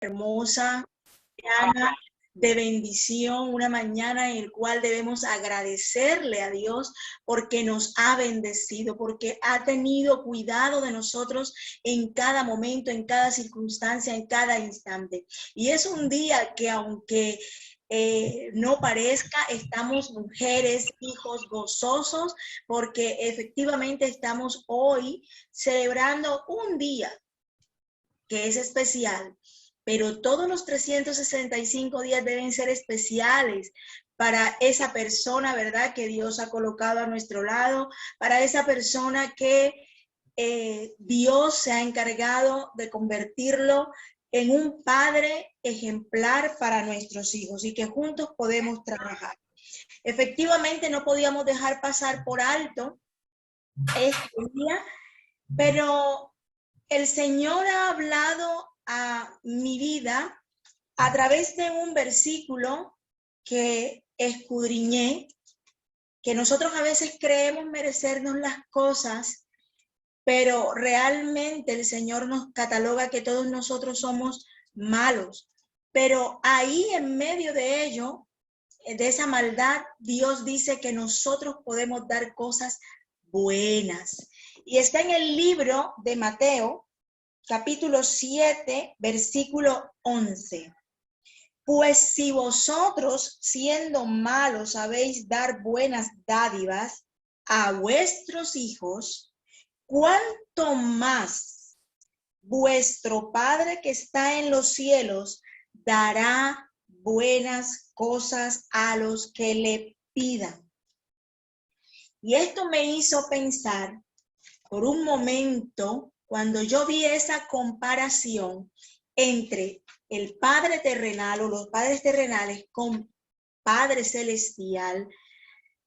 hermosa mañana de bendición, una mañana en la cual debemos agradecerle a Dios porque nos ha bendecido, porque ha tenido cuidado de nosotros en cada momento, en cada circunstancia, en cada instante. Y es un día que aunque no parezca, estamos mujeres, hijos gozosos, porque efectivamente estamos hoy celebrando un día que es especial, pero todos los 365 días deben ser especiales para esa persona, ¿verdad?, que Dios ha colocado a nuestro lado, para esa persona que Dios se ha encargado de convertirlo en un padre ejemplar para nuestros hijos y que juntos podemos trabajar. Efectivamente, no podíamos dejar pasar por alto este día, pero el Señor ha hablado a mi vida a través de un versículo que escudriñé, que nosotros a veces creemos merecernos las cosas, pero realmente el Señor nos cataloga que todos nosotros somos malos. Pero ahí en medio de ello, de esa maldad, Dios dice que nosotros podemos dar cosas buenas. Y está en el libro de Mateo, capítulo 7, versículo 11. Pues si vosotros, siendo malos, sabéis dar buenas dádivas a vuestros hijos, ¿cuánto más vuestro Padre que está en los cielos dará buenas cosas a los que le pidan? Y esto me hizo pensar por un momento, cuando yo vi esa comparación entre el Padre terrenal o los padres terrenales con Padre celestial,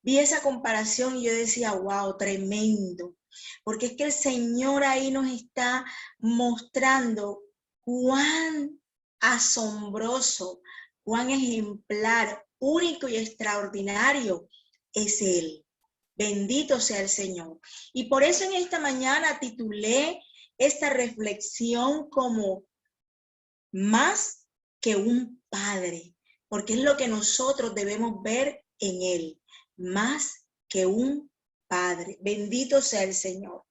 vi esa comparación y yo decía, wow, tremendo. Porque es que el Señor ahí nos está mostrando cuán asombroso, cuán ejemplar, único y extraordinario es Él. Bendito sea el Señor. Y por eso en esta mañana titulé esta reflexión como más que un padre, porque es lo que nosotros debemos ver en Él, más que un padre. Bendito sea el Señor.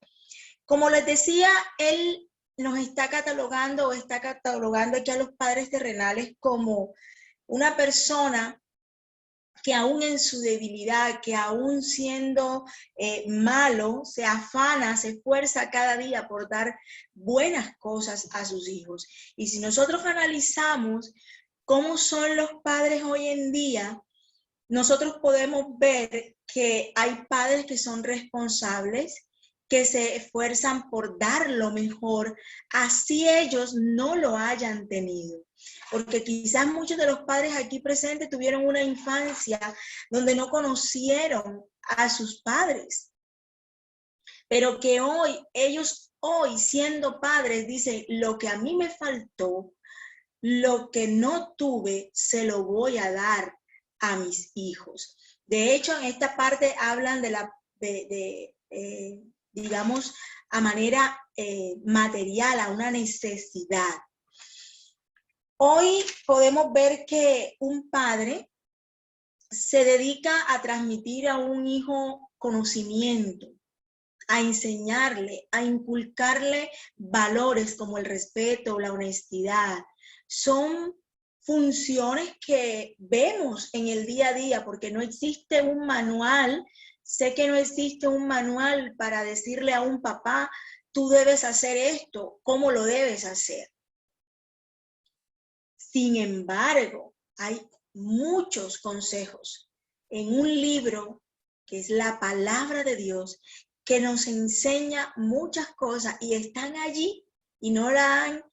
Como les decía, Él nos está catalogando o está catalogando aquí a los padres terrenales como una persona que aún en su debilidad, que aún siendo malo, se afana, se esfuerza cada día por dar buenas cosas a sus hijos. Y si nosotros analizamos cómo son los padres hoy en día, nosotros podemos ver que hay padres que son responsables, que se esfuerzan por dar lo mejor, así ellos no lo hayan tenido. Porque quizás muchos de los padres aquí presentes tuvieron una infancia donde no conocieron a sus padres, pero que ellos siendo padres dicen, lo que a mí me faltó, lo que no tuve, se lo voy a dar a mis hijos. De hecho, en esta parte hablan digamos, a manera material, a una necesidad. Hoy podemos ver que un padre se dedica a transmitir a un hijo conocimiento, a enseñarle, a inculcarle valores como el respeto, la honestidad. Son funciones que vemos en el día a día porque no existe un manual. Sé que no existe un manual para decirle a un papá, tú debes hacer esto, ¿cómo lo debes hacer? Sin embargo, hay muchos consejos en un libro que es la palabra de Dios, que nos enseña muchas cosas y están allí y no la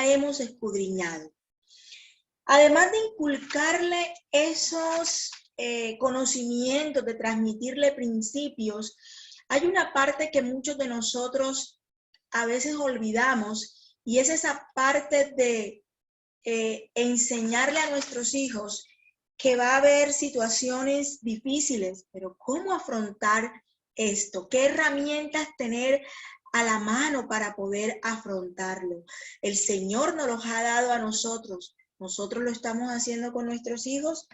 hemos escudriñado. Además de inculcarle esos conocimientos, de transmitirle principios, hay una parte que muchos de nosotros a veces olvidamos y es esa parte de enseñarle a nuestros hijos que va a haber situaciones difíciles, pero ¿cómo afrontar esto? ¿Qué herramientas tener a la mano para poder afrontarlo. El Señor nos los ha dado a nosotros. Nosotros lo estamos haciendo con nuestros hijos.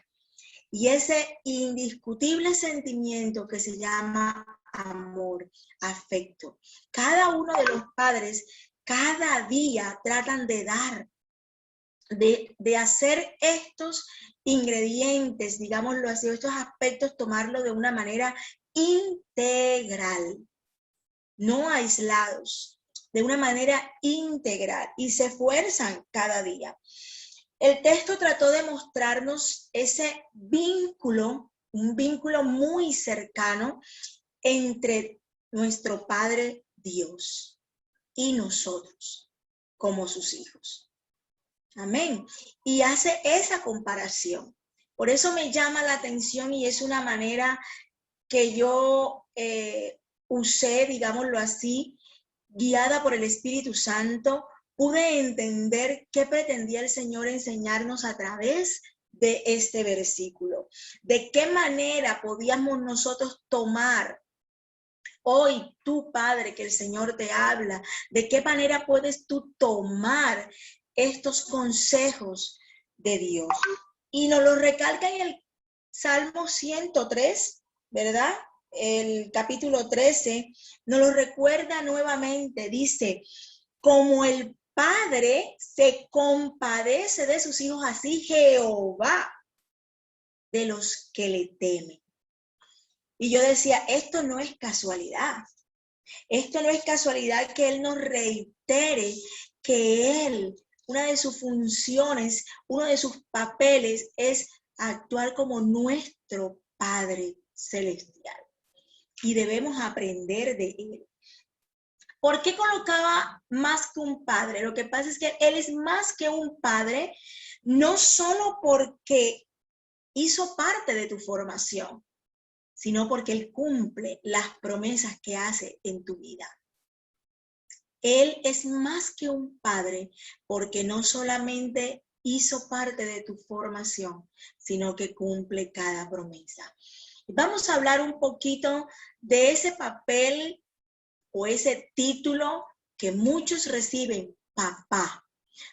Y ese indiscutible sentimiento que se llama amor, afecto. Cada uno de los padres, cada día tratan de dar, de hacer estos ingredientes, digámoslo así, estos aspectos, tomarlo de una manera integral, no aislados, de una manera integral, y se esfuerzan cada día. El texto trató de mostrarnos ese vínculo, un vínculo muy cercano entre nuestro Padre Dios y nosotros como sus hijos. Amén. Y hace esa comparación. Por eso me llama la atención y es una manera que yo usé, digámoslo así, guiada por el Espíritu Santo, pude entender qué pretendía el Señor enseñarnos a través de este versículo. De qué manera podíamos nosotros tomar hoy, tú, Padre, que el Señor te habla, de qué manera puedes tú tomar estos consejos de Dios. Y nos lo recalca en el Salmo 103, ¿verdad? El capítulo 13, nos lo recuerda nuevamente, dice, como el Padre se compadece de sus hijos, así Jehová de los que le temen. Y yo decía, esto no es casualidad. Esto no es casualidad que Él nos reitere que Él, una de sus funciones, uno de sus papeles es actuar como nuestro Padre Celestial. Y debemos aprender de Él. ¿Por qué colocaba más que un padre? Lo que pasa es que Él es más que un padre, no solo porque hizo parte de tu formación, sino porque Él cumple las promesas que hace en tu vida. Él es más que un padre porque no solamente hizo parte de tu formación, sino que cumple cada promesa. Vamos a hablar un poquito de ese papel o ese título que muchos reciben, papá,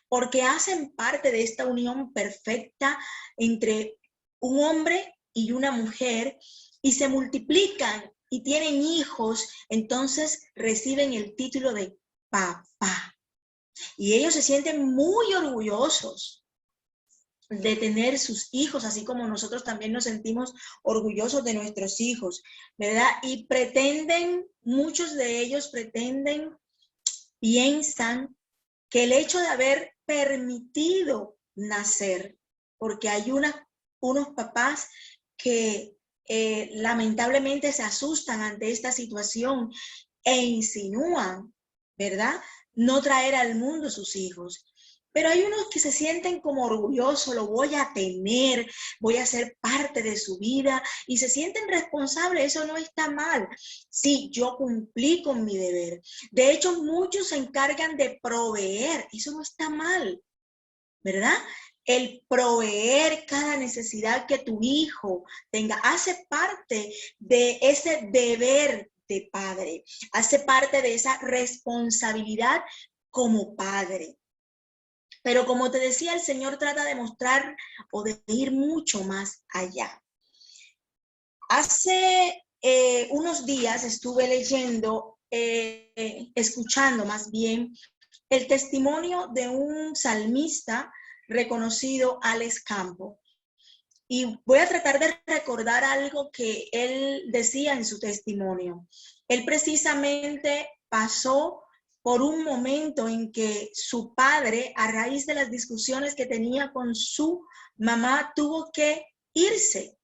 porque hacen parte de esta unión perfecta entre un hombre y una mujer y se multiplican y tienen hijos, entonces reciben el título de papá. Y ellos se sienten muy orgullosos de tener sus hijos, así como nosotros también nos sentimos orgullosos de nuestros hijos, ¿verdad? Y pretenden, muchos de ellos pretenden, piensan que el hecho de haber permitido nacer, porque hay unos papás que lamentablemente se asustan ante esta situación e insinúan, ¿verdad? No traer al mundo sus hijos. Pero hay unos que se sienten como orgullosos, lo voy a tener, voy a ser parte de su vida y se sienten responsables, eso no está mal. Sí, yo cumplí con mi deber. De hecho, muchos se encargan de proveer, eso no está mal, ¿verdad? El proveer cada necesidad que tu hijo tenga hace parte de ese deber de padre, hace parte de esa responsabilidad como padre. Pero como te decía, el Señor trata de mostrar o de ir mucho más allá. Hace unos días estuve leyendo, escuchando más bien, el testimonio de un salmista reconocido, Alex Campos. Y voy a tratar de recordar algo que él decía en su testimonio. Él precisamente pasó por un momento en que su padre, a raíz de las discusiones que tenía con su mamá, tuvo que irse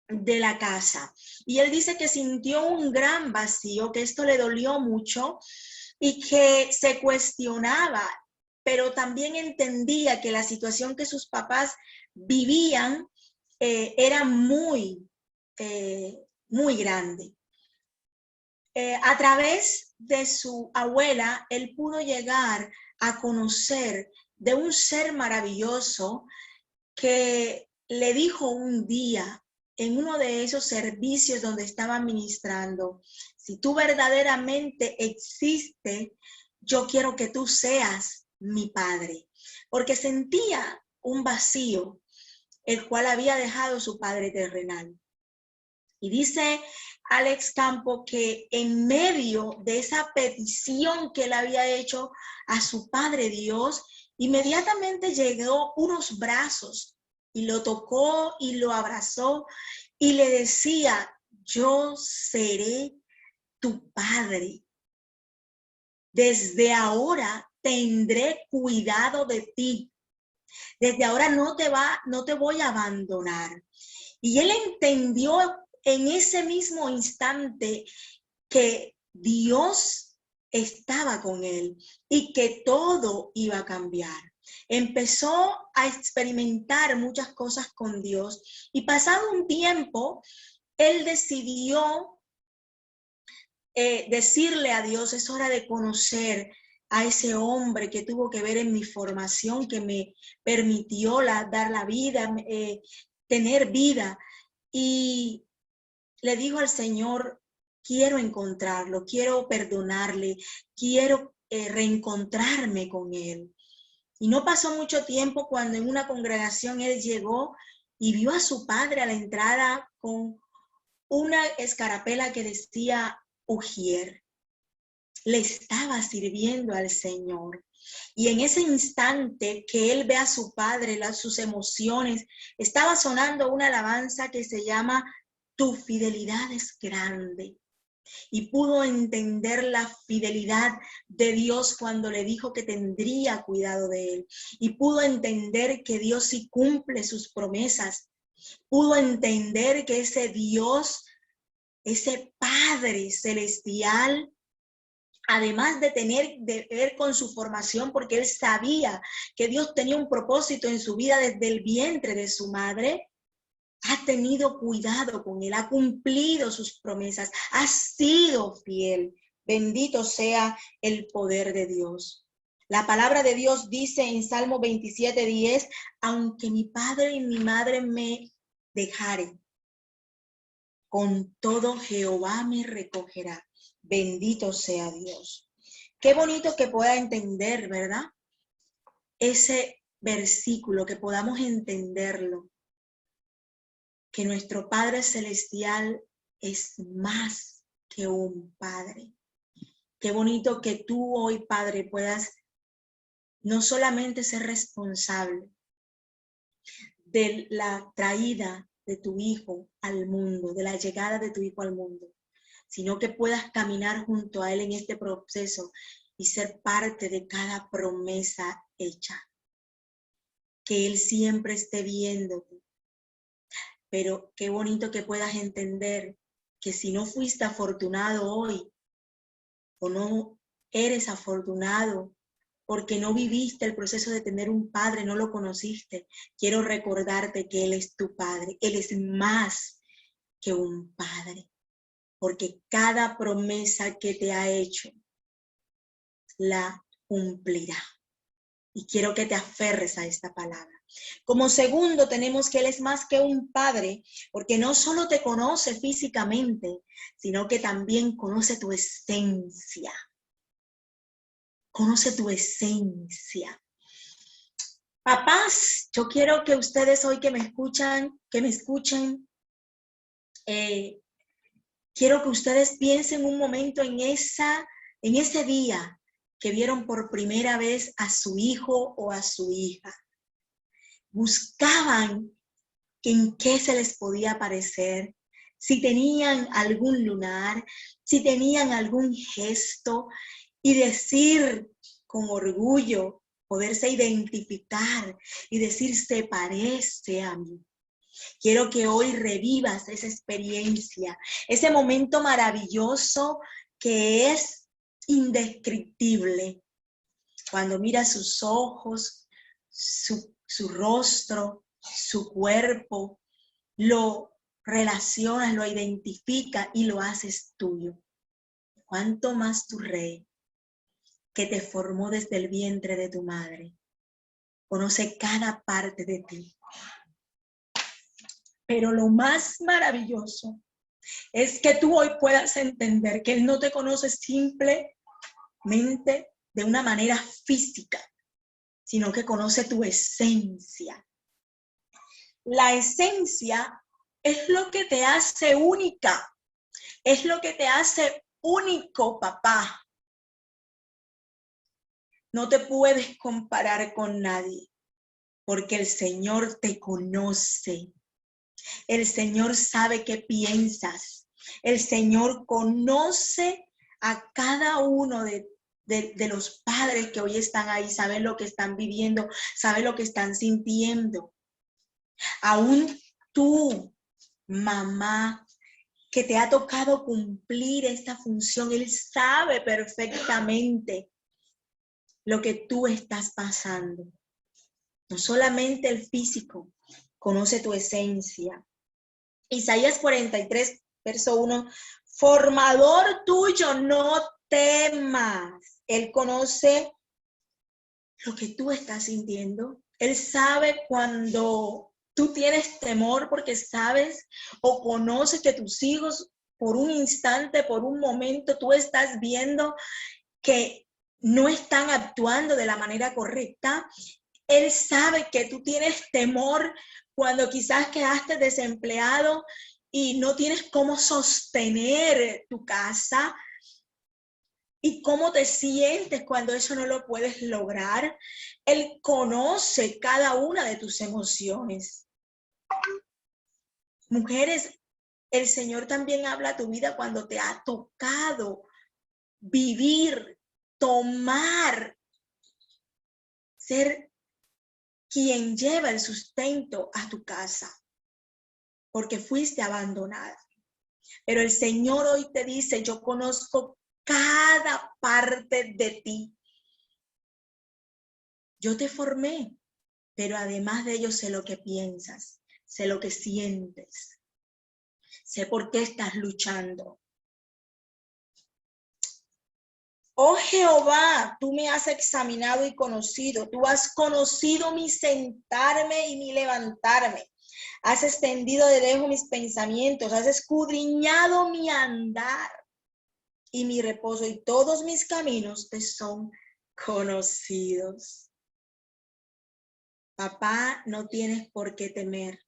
de la casa. Y él dice que sintió un gran vacío, que esto le dolió mucho y que se cuestionaba, pero también entendía que la situación que sus papás vivían era muy grande. A través de su abuela, él pudo llegar a conocer de un ser maravilloso que le dijo un día en uno de esos servicios donde estaba ministrando: si tú verdaderamente existes, yo quiero que tú seas mi padre. Porque sentía un vacío, el cual había dejado su padre terrenal. Y dice Alex Campo que en medio de esa petición que él había hecho a su Padre Dios, inmediatamente llegó unos brazos y lo tocó y lo abrazó y le decía: yo seré tu padre. Desde ahora tendré cuidado de ti. Desde ahora no te voy a abandonar. Y él entendió en ese mismo instante que Dios estaba con él y que todo iba a cambiar. Empezó a experimentar muchas cosas con Dios y pasado un tiempo, él decidió decirle a Dios: es hora de conocer a ese hombre que tuvo que ver en mi formación, que me permitió dar la vida, tener vida. Y le dijo al Señor: quiero encontrarlo, quiero perdonarle, quiero reencontrarme con él. Y no pasó mucho tiempo cuando en una congregación él llegó y vio a su padre a la entrada con una escarapela que decía Ujier. Le estaba sirviendo al Señor. Y en ese instante que él ve a su padre, sus emociones, estaba sonando una alabanza que se llama Tu fidelidad es grande. Y pudo entender la fidelidad de Dios cuando le dijo que tendría cuidado de él. Y pudo entender que Dios sí cumple sus promesas. Pudo entender que ese Dios, ese Padre celestial, además de ver con su formación, porque él sabía que Dios tenía un propósito en su vida desde el vientre de su madre, ha tenido cuidado con él, ha cumplido sus promesas, ha sido fiel. Bendito sea el poder de Dios. La palabra de Dios dice en Salmo 27:10: aunque mi padre y mi madre me dejaren, con todo Jehová me recogerá. Bendito sea Dios. Qué bonito que pueda entender, ¿verdad? Ese versículo, que podamos entenderlo, que nuestro Padre Celestial es más que un Padre. Qué bonito que tú hoy, Padre, puedas no solamente ser responsable de la traída de tu Hijo al mundo, de la llegada de tu Hijo al mundo, sino que puedas caminar junto a Él en este proceso y ser parte de cada promesa hecha. Que Él siempre esté viéndote. Pero qué bonito que puedas entender que si no fuiste afortunado hoy, o no eres afortunado porque no viviste el proceso de tener un padre, no lo conociste, quiero recordarte que Él es tu Padre. Él es más que un padre, porque cada promesa que te ha hecho la cumplirá. Y quiero que te aferres a esta palabra. Como segundo, tenemos que Él es más que un padre, porque no solo te conoce físicamente, sino que también conoce tu esencia. Conoce tu esencia. Papás, yo quiero que ustedes hoy que me escuchen, quiero que ustedes piensen un momento en ese día que vieron por primera vez a su hijo o a su hija. Buscaban en qué se les podía parecer, si tenían algún lunar, si tenían algún gesto, y decir con orgullo, poderse identificar y decir: se parece a mí. Quiero que hoy revivas esa experiencia, ese momento maravilloso que es indescriptible. Cuando miras sus ojos, su rostro, su cuerpo, lo relacionas, lo identificas y lo haces tuyo. ¿Cuánto más tu Rey, que te formó desde el vientre de tu madre, conoce cada parte de ti? Pero lo más maravilloso es que tú hoy puedas entender que Él no te conoce simplemente de una manera física, sino que conoce tu esencia. La esencia es lo que te hace única, es lo que te hace único, papá. No te puedes comparar con nadie, porque el Señor te conoce. El Señor sabe qué piensas. El Señor conoce a cada uno de los padres que hoy están ahí, sabe lo que están viviendo, sabe lo que están sintiendo. Aún tú, mamá, que te ha tocado cumplir esta función, Él sabe perfectamente lo que tú estás pasando. No solamente el físico, conoce tu esencia. Isaías 43, verso 1, formador tuyo, no temas. Él conoce lo que tú estás sintiendo. Él sabe cuando tú tienes temor porque sabes o conoces que tus hijos por un instante, por un momento, tú estás viendo que no están actuando de la manera correcta. Él sabe que tú tienes temor cuando quizás quedaste desempleado y no tienes cómo sostener tu casa. ¿Y cómo te sientes cuando eso no lo puedes lograr? Él conoce cada una de tus emociones. Mujeres, el Señor también habla a tu vida cuando te ha tocado vivir, tomar, ser quien lleva el sustento a tu casa, porque fuiste abandonada. Pero el Señor hoy te dice, yo conozco cada parte de ti. Yo te formé, pero además de ello sé lo que piensas, sé lo que sientes, sé por qué estás luchando. Oh Jehová, tú me has examinado y conocido, tú has conocido mi sentarme y mi levantarme. Has extendido de lejos mis pensamientos, has escudriñado mi andar y mi reposo, y todos mis caminos te son conocidos. Papá, no tienes por qué temer.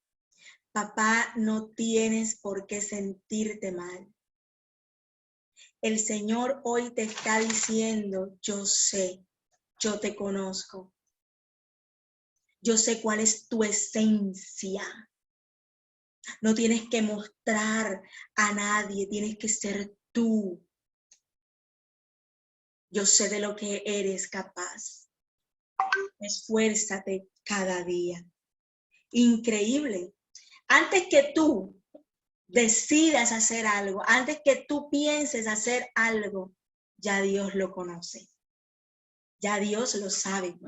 Papá, no tienes por qué sentirte mal. El Señor hoy te está diciendo, yo sé, yo te conozco. Yo sé cuál es tu esencia. No tienes que mostrar a nadie, tienes que ser tú. Yo sé de lo que eres capaz. Esfuérzate cada día. Increíble. Antes que tú decidas hacer algo, antes que tú pienses hacer algo, ya Dios lo conoce. Ya Dios lo sabe.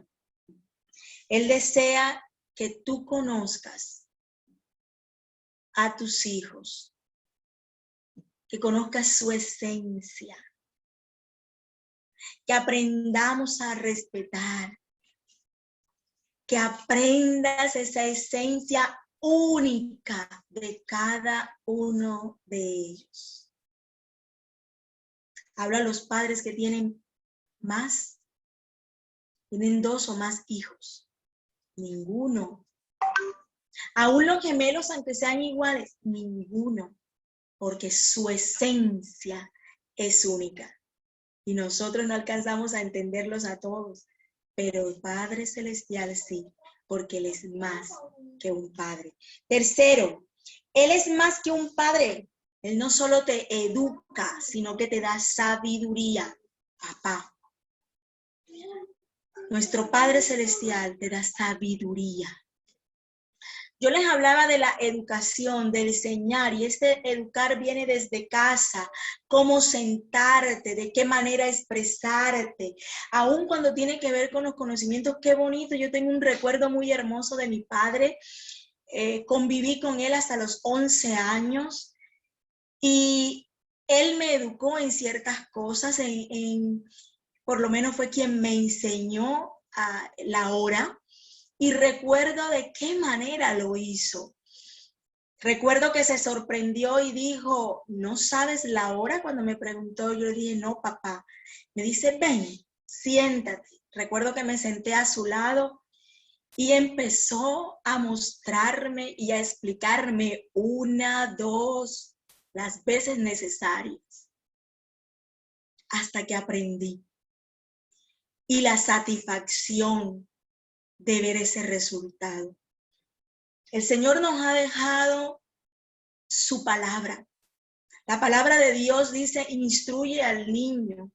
Él desea que tú conozcas a tus hijos, que conozcas su esencia, que aprendamos a respetar, que aprendas esa esencia única de cada uno de ellos. Habla a los padres que tienen más, tienen 2 o más hijos. Ninguno. Aún los gemelos, aunque sean iguales, ninguno, porque su esencia es única. Y nosotros no alcanzamos a entenderlos a todos, pero el Padre Celestial sí, porque Él es más que un padre. Tercero, Él es más que un padre. Él no solo te educa, sino que te da sabiduría. Papá, nuestro Padre Celestial te da sabiduría. Yo les hablaba de la educación, de enseñar, y este educar viene desde casa, cómo sentarte, de qué manera expresarte, aun cuando tiene que ver con los conocimientos. Qué bonito, yo tengo un recuerdo muy hermoso de mi padre, conviví con él hasta los 11 años, y él me educó en ciertas cosas, por lo menos fue quien me enseñó la hora. Y recuerdo de qué manera lo hizo. Recuerdo que se sorprendió y dijo, ¿no sabes la hora? Cuando me preguntó, yo le dije, no, papá. Me dice, ven, siéntate. Recuerdo que me senté a su lado y empezó a mostrarme y a explicarme 1, 2, las veces necesarias, hasta que aprendí. Y la satisfacción de ver ese resultado. El Señor nos ha dejado su palabra. La palabra de Dios dice, instruye al niño.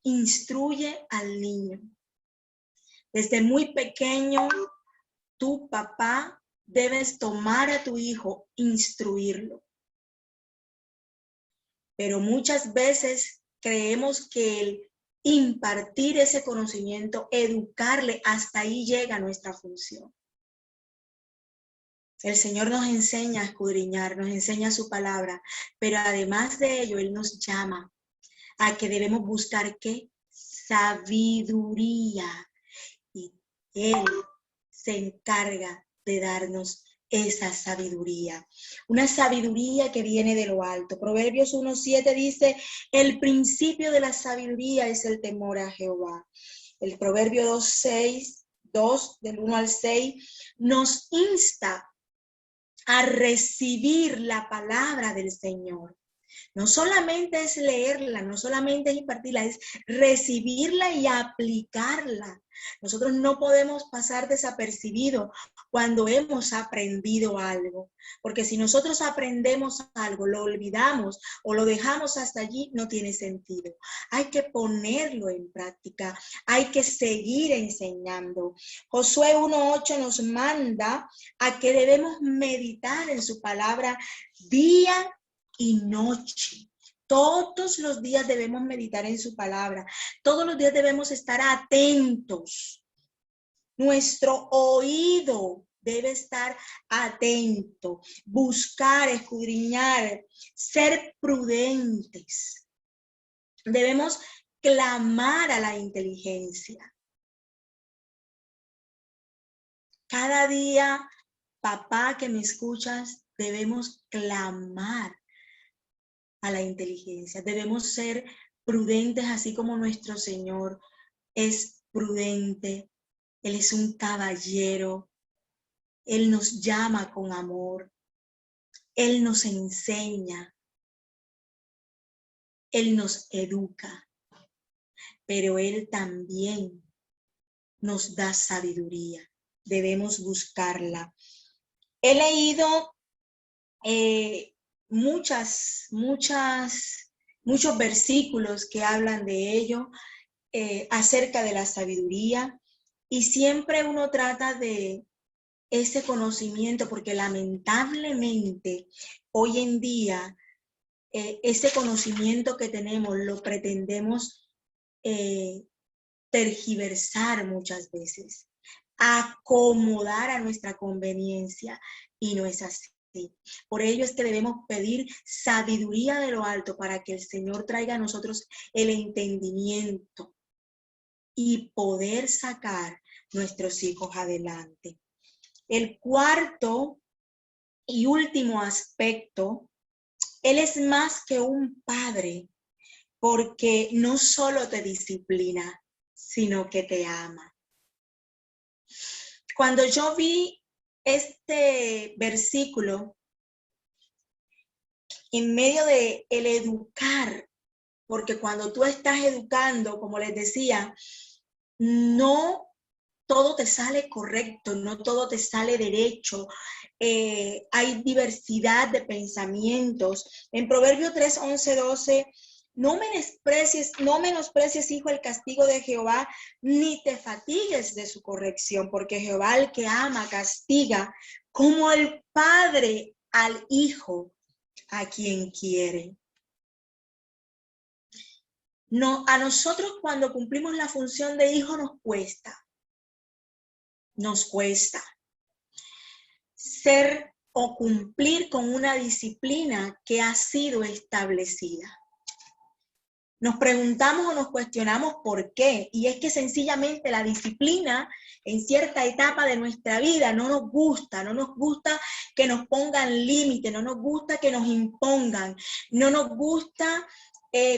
Instruye al niño. Desde muy pequeño, tu papá debes tomar a tu hijo, instruirlo. Pero muchas veces creemos que el impartir ese conocimiento, educarle, hasta ahí llega nuestra función. El Señor nos enseña a escudriñar, nos enseña su palabra, pero además de ello, Él nos llama a que debemos buscar ¿qué? Sabiduría. Y Él se encarga de darnos esa sabiduría. Una sabiduría que viene de lo alto. Proverbios 1:7 dice, el principio de la sabiduría es el temor a Jehová. El Proverbio 2 del 1 al 6, nos insta a recibir la palabra del Señor. No solamente es leerla, no solamente es impartirla, es recibirla y aplicarla. Nosotros no podemos pasar desapercibidos cuando hemos aprendido algo, porque si nosotros aprendemos algo, lo olvidamos o lo dejamos hasta allí, no tiene sentido. Hay que ponerlo en práctica, hay que seguir enseñando. Josué 1:8 nos manda a que debemos meditar en su palabra día y noche. Todos los días debemos meditar en su palabra. Todos los días debemos estar atentos. Nuestro oído debe estar atento. Buscar, escudriñar, ser prudentes. Debemos clamar a la inteligencia. Cada día, papá que me escuchas, debemos clamar a la inteligencia. Debemos ser prudentes así como nuestro Señor es prudente. Él es un caballero. Él nos llama con amor. Él nos enseña. Él nos educa. Pero Él también nos da sabiduría. Debemos buscarla. He leído muchos versículos que hablan de ello, acerca de la sabiduría, y siempre uno trata de ese conocimiento, porque lamentablemente hoy en día ese conocimiento que tenemos lo pretendemos tergiversar muchas veces, acomodar a nuestra conveniencia, y no es así. Por ello es que debemos pedir sabiduría de lo alto para que el Señor traiga a nosotros el entendimiento y poder sacar nuestros hijos adelante. El cuarto y último aspecto, Él es más que un padre, porque no solo te disciplina, sino que te ama. Cuando yo vi este versículo, en medio de el educar, porque cuando tú estás educando, como les decía, no todo te sale correcto, no todo te sale derecho, hay diversidad de pensamientos. En Proverbios 3, 11, 12, no menosprecies, hijo, el castigo de Jehová, ni te fatigues de su corrección, porque Jehová al que ama castiga, como el padre al hijo a quien quiere. No, a nosotros cuando cumplimos la función de hijo nos cuesta ser o cumplir con una disciplina que ha sido establecida. nos preguntamos o nos cuestionamos por qué. Y es que sencillamente la disciplina en cierta etapa de nuestra vida no nos gusta que nos pongan límite, no nos gusta que nos impongan, no nos gusta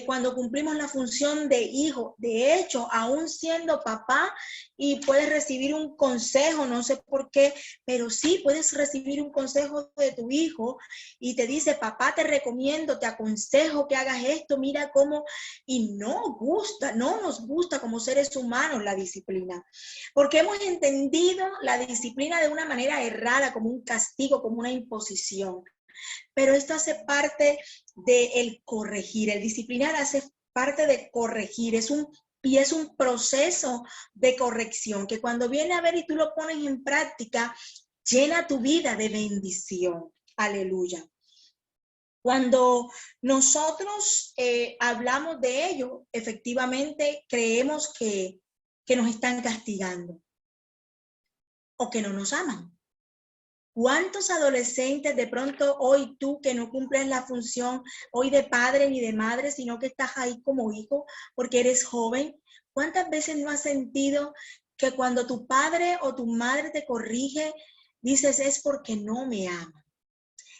cuando cumplimos la función de hijo. De hecho, aún siendo papá y puedes recibir un consejo, no sé por qué, pero sí puedes recibir un consejo de tu hijo y te dice, papá, te recomiendo, te aconsejo que hagas esto, mira cómo, y no nos gusta como seres humanos la disciplina, porque hemos entendido la disciplina de una manera errada, como un castigo, como una imposición. Pero esto hace parte del corregir. El disciplinar hace parte de corregir, es un proceso de corrección que cuando viene a ver y tú lo pones en práctica, llena tu vida de bendición. Aleluya. Cuando nosotros hablamos de ello, efectivamente creemos que nos están castigando o que no nos aman. ¿Cuántos adolescentes de pronto hoy tú que no cumples la función hoy de padre ni de madre, sino que estás ahí como hijo porque eres joven? ¿Cuántas veces no has sentido que cuando tu padre o tu madre te corrige, dices es porque no me ama,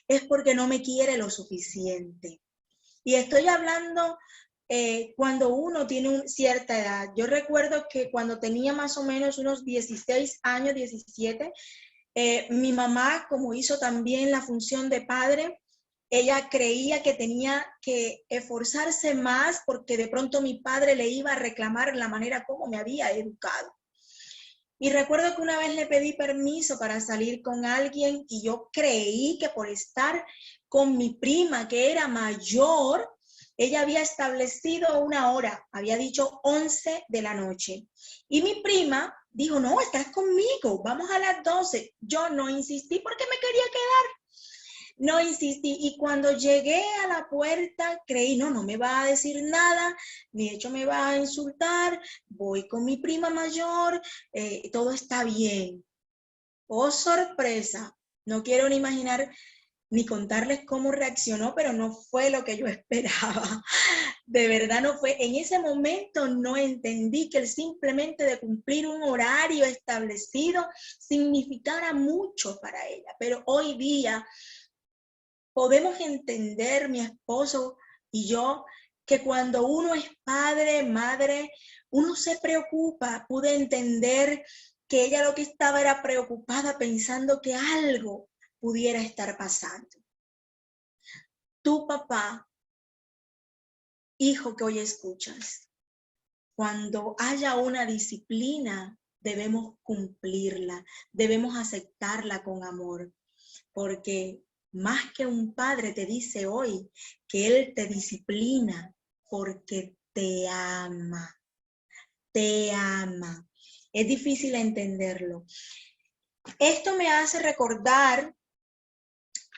es porque no me quiere lo suficiente? Y estoy hablando cuando uno tiene cierta edad. Yo recuerdo que cuando tenía más o menos unos 16 años, 17, mi mamá, como hizo también la función de padre, ella creía que tenía que esforzarse más porque de pronto mi padre le iba a reclamar la manera como me había educado. Y recuerdo que una vez le pedí permiso para salir con alguien y yo creí que por estar con mi prima, que era mayor, ella había establecido una hora, había dicho 11 de la noche. Y mi prima dijo, no, estás conmigo, vamos a las 12. Yo no insistí porque me quería quedar. No insistí, y cuando llegué a la puerta creí, no me va a decir nada, de hecho me va a insultar, voy con mi prima mayor, todo está bien. Oh, sorpresa, no quiero ni imaginar ni contarles cómo reaccionó, pero no fue lo que yo esperaba. De verdad no fue. En ese momento no entendí que el simplemente de cumplir un horario establecido significara mucho para ella, pero hoy día podemos entender, mi esposo y yo, que cuando uno es padre, madre, uno se preocupa. Pude entender que ella lo que estaba era preocupada pensando que algo pudiera estar pasando. Tu papá, hijo que hoy escuchas, cuando haya una disciplina, debemos cumplirla, debemos aceptarla con amor, porque más que un padre te dice hoy que él te disciplina porque te ama, te ama. Es difícil entenderlo. Esto me hace recordar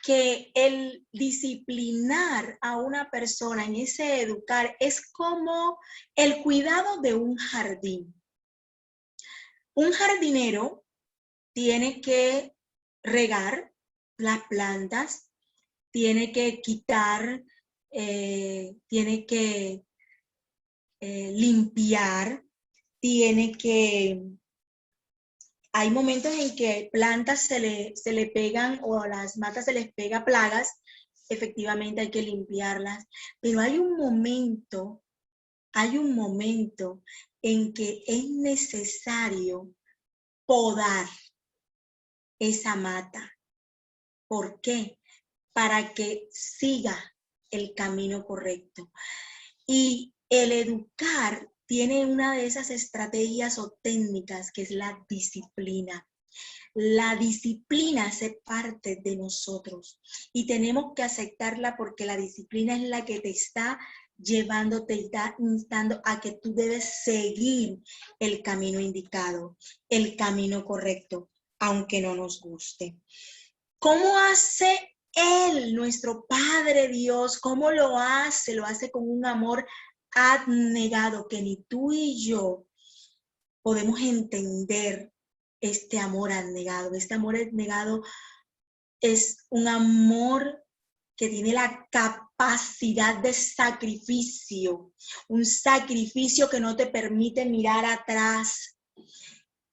que el disciplinar a una persona, en ese educar, es como el cuidado de un jardín. Un jardinero tiene que regar las plantas, tiene que quitar, tiene que limpiar, tiene que... Hay momentos en que plantas se le pegan o a las matas se les pega plagas, efectivamente hay que limpiarlas, pero hay un momento en que es necesario podar esa mata. ¿Por qué? Para que siga el camino correcto. Y el educar tiene una de esas estrategias o técnicas que es la disciplina. La disciplina hace parte de nosotros y tenemos que aceptarla porque la disciplina es la que te está llevando, te está instando a que tú debes seguir el camino indicado, el camino correcto, aunque no nos guste. ¿Cómo hace Él, nuestro Padre Dios? ¿Cómo lo hace? Lo hace con un amor abnegado que ni tú y yo podemos entender. Este amor abnegado es un amor que tiene la capacidad de sacrificio, un sacrificio que no te permite mirar atrás,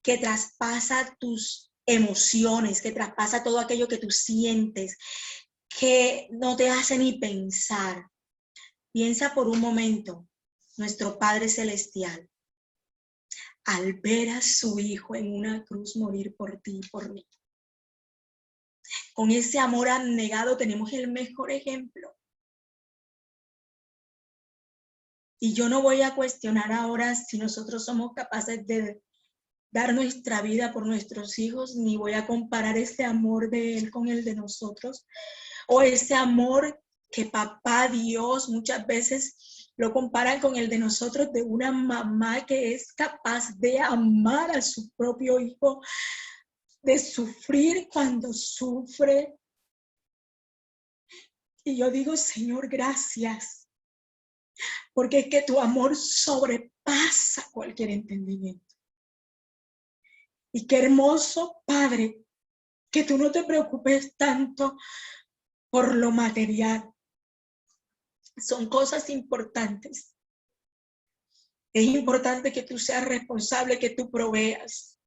que traspasa tus emociones, que traspasa todo aquello que tú sientes, que no te hace ni pensar. Piensa por un momento, nuestro Padre Celestial, al ver a su Hijo en una cruz morir por ti y por mí. Con ese amor abnegado tenemos el mejor ejemplo. Y yo no voy a cuestionar ahora si nosotros somos capaces de dar nuestra vida por nuestros hijos, ni voy a comparar ese amor de Él con el de nosotros, o ese amor que papá Dios muchas veces lo comparan con el de nosotros, de una mamá que es capaz de amar a su propio hijo, de sufrir cuando sufre. Y yo digo, Señor, gracias, porque es que tu amor sobrepasa cualquier entendimiento. Y qué hermoso, Padre, que tú no te preocupes tanto por lo material. Son cosas importantes. Es importante que tú seas responsable, que tú proveas.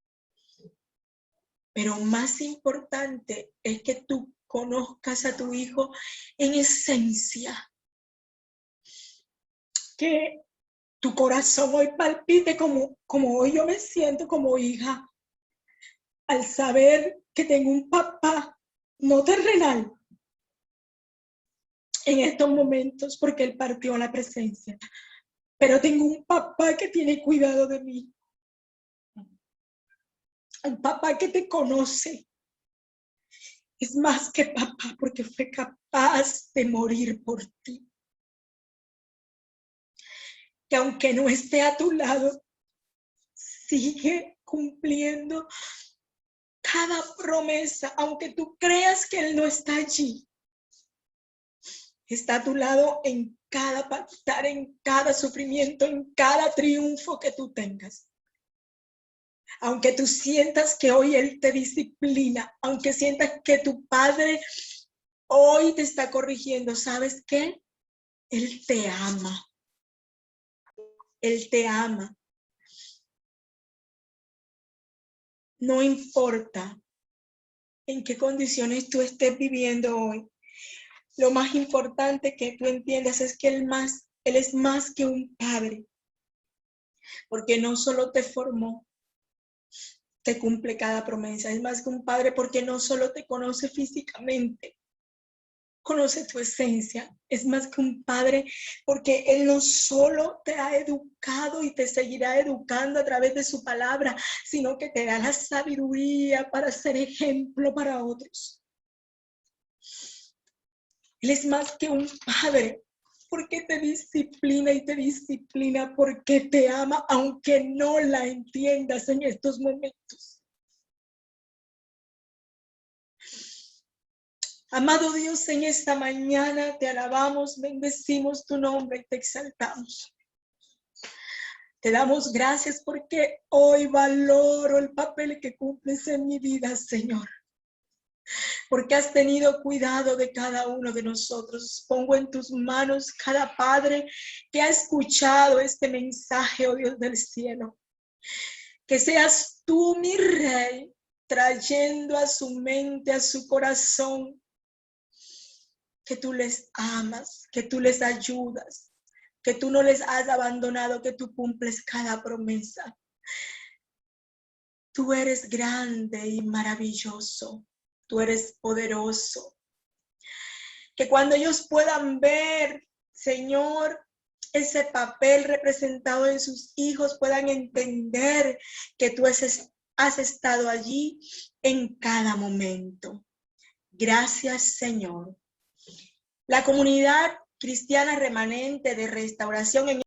Pero más importante es que tú conozcas a tu hijo en esencia. Que tu corazón hoy palpite como hoy yo me siento como hija. Al saber que tengo un papá no terrenal en estos momentos, porque él partió a la presencia. Pero tengo un papá que tiene cuidado de mí. Un papá que te conoce. Es más que papá, porque fue capaz de morir por ti. Que aunque no esté a tu lado, sigue cumpliendo cada promesa, aunque tú creas que Él no está allí. Está a tu lado en cada pactar, en cada sufrimiento, en cada triunfo que tú tengas. Aunque tú sientas que hoy Él te disciplina, aunque sientas que tu Padre hoy te está corrigiendo, ¿sabes qué? Él te ama. Él te ama. No importa en qué condiciones tú estés viviendo hoy. Lo más importante que tú entiendas es que Él es más que un padre. Porque no solo te formó, te cumple cada promesa. Es más que un padre porque no solo te conoce físicamente, conoce tu esencia. Es más que un padre porque Él no solo te ha educado y te seguirá educando a través de su palabra, sino que te da la sabiduría para ser ejemplo para otros. Él es más que un padre porque te disciplina y te disciplina porque te ama, aunque no la entiendas en estos momentos. Amado Dios, en esta mañana te alabamos, bendecimos tu nombre y te exaltamos. Te damos gracias porque hoy valoro el papel que cumples en mi vida, Señor. Porque has tenido cuidado de cada uno de nosotros. Pongo en tus manos cada padre que ha escuchado este mensaje, oh Dios del cielo. Que seas tú, mi Rey, trayendo a su mente, a su corazón, que tú les amas, que tú les ayudas, que tú no les has abandonado, que tú cumples cada promesa. Tú eres grande y maravilloso, tú eres poderoso. Que cuando ellos puedan ver, Señor, ese papel representado en sus hijos, puedan entender que tú has estado allí en cada momento. Gracias, Señor. La comunidad cristiana remanente de Restauración en